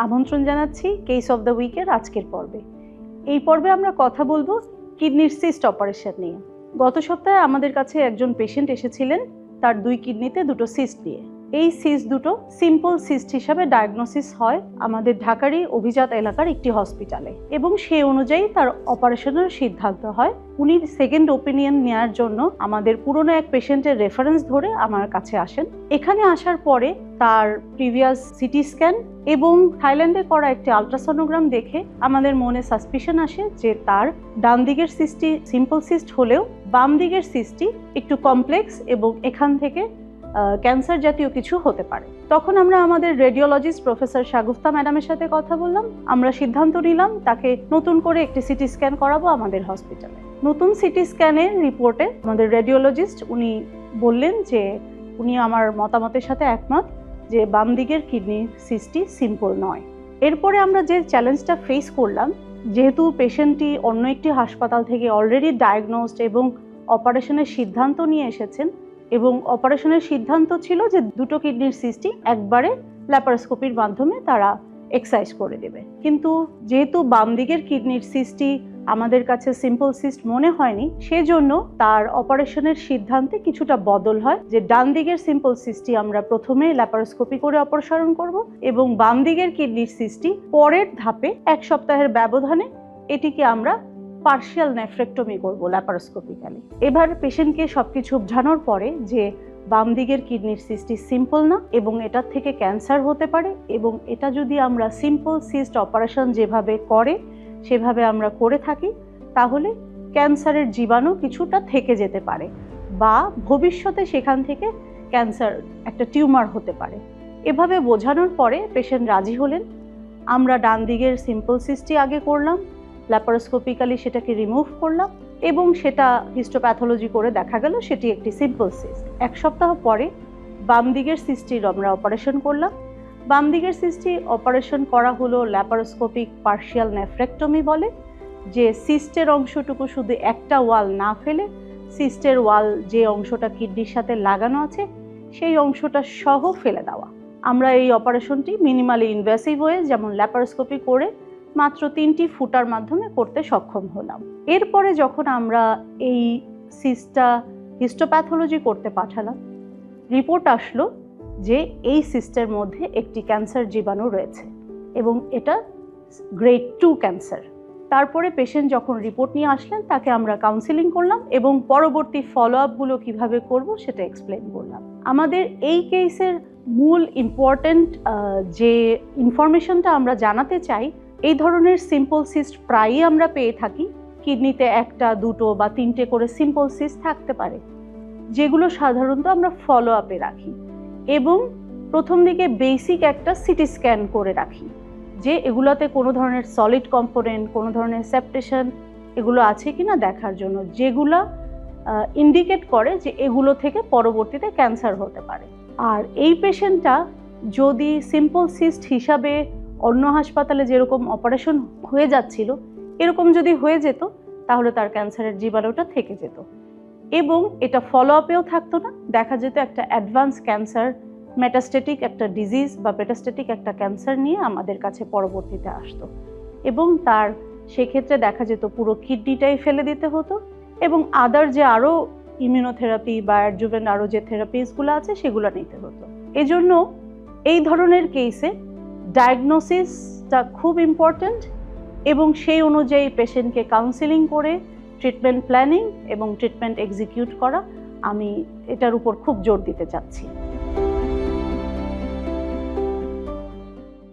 আমন্ত্রণ জানাচ্ছি case of the উইকের আজকের পর্বে। এই পর্বে আমরা কথা বলবো কিডনির সিস্ট অপারেশন নিয়ে। গত সপ্তাহে আমাদের কাছে একজন পেশেন্ট এসেছিলেন তার 2 কিডনিতে 2টো সিস্ট নিয়ে। এই সিস্ট দুটো সিম্পল সিস্ট হিসাবে ডায়াগনোসিস হয় আমাদের ঢাকারই অভিজাত এলাকার একটি হসপিটালে, এবং সেই অনুযায়ী তার অপারেশনের সিদ্ধান্ত হয়। উনি সেকেন্ড ওপিনিয়ন নেওয়ার জন্য আমাদের পুরনো এক পেশেন্টের রেফারেন্স ধরে আমার কাছে আসেন। এখানে আসার পরে তার প্রিভিয়াস সিটি স্ক্যান এবং থাইল্যান্ডে করা একটি আলট্রাসোনোগ্রাম দেখে আমাদের মনে সাসপিশন আসে যে তার ডান দিকের সিস্টটি সিম্পল সিস্ট হলেও বাম দিকের সিস্টটি একটু কমপ্লেক্স এবং এখান থেকে ক্যান্সার জাতীয় কিছু হতে পারে। তখন আমরা আমাদের রেডিওলজিস্ট প্রফেসর শাগুফতা ম্যাডামের সাথে কথা বললাম। আমরা সিদ্ধান্ত নিলাম তাকে নতুন করে একটি সিটি স্ক্যান করাবো আমাদের হসপিটালে। নতুন সিটি স্ক্যানের রিপোর্টে আমাদের রেডিওলজিস্ট উনি বললেন যে উনি আমার মতামতের সাথে একমত যে বাম দিকের কিডনির সিস্টটি সিম্পল নয়। এরপরে আমরা যে চ্যালেঞ্জটা ফেস করলাম, যেহেতু পেশেন্টটি অন্য একটি হাসপাতাল থেকে অলরেডি ডায়াগনোজড এবং অপারেশনের সিদ্ধান্ত নিয়ে এসেছেন, এবং অপারেশনের সিদ্ধান্ত ছিল যে 2টো কিডনির সিস্টই একবারে ল্যাপারোস্কোপির মাধ্যমে তারা এক্সাইজ করে দেবে। কিন্তু যেহেতু বাম দিকের কিডনির সিস্টটি আমাদের কাছে সিম্পল সিস্ট মনে হয়নি, সেজন্য তার অপারেশনের সিদ্ধান্তে কিছুটা বদল হয় যে ডান দিকের সিম্পল সিস্টটি আমরা প্রথমে ল্যাপারোস্কোপি করে অপসারণ করব এবং বাম দিকের কিডনির সিস্টটি পরের ধাপে 1 সপ্তাহের ব্যবধানে এটিকে আমরা পার্শিয়াল নেফ্রেক্টমি করব ল্যাপারোস্কোপিক্যালি। এবার পেশেন্টকে সবকিছু বোঝানোর পরে যে বাম দিকের কিডনির সিস্টটি সিম্পল না এবং এটার থেকে ক্যান্সার হতে পারে, এবং এটা যদি আমরা সিম্পল সিস্ট অপারেশন যেভাবে করে সেভাবে আমরা করে থাকি তাহলে ক্যান্সারের জীবাণু কিছুটা থেকে যেতে পারে বা ভবিষ্যতে সেখান থেকে ক্যান্সার একটা টিউমার হতে পারে। এভাবে বোঝানোর পরে পেশেন্ট রাজি হলেন। আমরা ডান দিকের সিম্পল সিস্টটি আগে করলাম, ল্যাপারোস্কোপিক্যালি সেটাকে রিমুভ করলাম এবং সেটা হিস্টোপ্যাথোলজি করে দেখা গেল সেটি একটি সিম্পল সিস্ট। 1 সপ্তাহ পরে বাম দিকের সিস্টটির আমরা অপারেশন করলাম। বাম দিকের সিস্টটি অপারেশন করা হলো ল্যাপারোস্কোপিক পার্শিয়াল নেফ্রেক্টমি বলে, যে সিস্টের অংশটুকু শুধু একটা ওয়াল না ফেলে সিস্টের ওয়াল যে অংশটা কিডনির সাথে লাগানো আছে সেই অংশটা সহ ফেলে দেওয়া। আমরা এই অপারেশনটি মিনিমালি ইনভেসিভ হয়ে যেমন ল্যাপারোস্কোপি করে মাত্র 3টি ফুটার মাধ্যমে করতে সক্ষম হলাম। এরপরে যখন আমরা এই সিস্টটা হিস্টোপ্যাথোলজি করতে পাঠালাম, রিপোর্ট আসলো যে এই সিস্টের মধ্যে একটি ক্যান্সার জীবাণু রয়েছে এবং এটা গ্রেড 2 ক্যান্সার। তারপরে পেশেন্ট যখন রিপোর্ট নিয়ে আসলেন তাকে আমরা কাউন্সেলিং করলাম এবং পরবর্তী ফলো আপগুলো কীভাবে করব সেটা এক্সপ্লেন করলাম। আমাদের এই কেসের মূল ইম্পর্ট্যান্ট যে ইনফরমেশনটা আমরা জানাতে চাই, এই ধরনের সিম্পল সিস্ট প্রায়ই আমরা পেয়ে থাকি। কিডনিতে 1টা 2টো বা 3টে করে সিম্পল সিস্ট থাকতে পারে, যেগুলো সাধারণত আমরা ফলো আপে রাখি এবং প্রথম দিকে বেসিক একটা সিটি স্ক্যান করে রাখি যে এগুলোতে কোনো ধরনের সলিড কম্পোনেন্ট, কোনো ধরনের সেপটেশন এগুলো আছে কিনা দেখার জন্য, যেগুলো ইন্ডিকেট করে যে এগুলো থেকে পরবর্তীতে ক্যান্সার হতে পারে। আর এই পেশেন্টটা যদি সিম্পল সিস্ট হিসাবে অন্য হাসপাতালে যেরকম অপারেশন হয়ে যাচ্ছিল এরকম যদি হয়ে যেত তাহলে তার ক্যান্সারের জীবাণুটা থেকে যেত এবং এটা ফলো আপেও থাকতো না। দেখা যেত একটা অ্যাডভান্স ক্যান্সার, মেটাস্টেটিক একটা ডিজিজ বা মেটাস্টেটিক একটা ক্যান্সার নিয়ে আমাদের কাছে পরবর্তীতে আসতো এবং তার সেক্ষেত্রে দেখা যেত পুরো কিডনিটাই ফেলে দিতে হতো এবং আদার যে আরও ইমিউনোথেরাপি বা অ্যাডজুভেন্ট আরও যে থেরাপিসগুলো আছে সেগুলো নিতে হতো। এজন্য এই ধরনের কেসে ডায়াগনোসিসটা খুব ইম্পর্ট্যান্ট এবং সেই অনুযায়ী পেশেন্টকে কাউন্সেলিং করে ট্রিটমেন্ট প্ল্যানিং এবং ট্রিটমেন্ট এক্সিকিউট করা, আমি এটার উপর খুব জোর দিতে চাচ্ছি।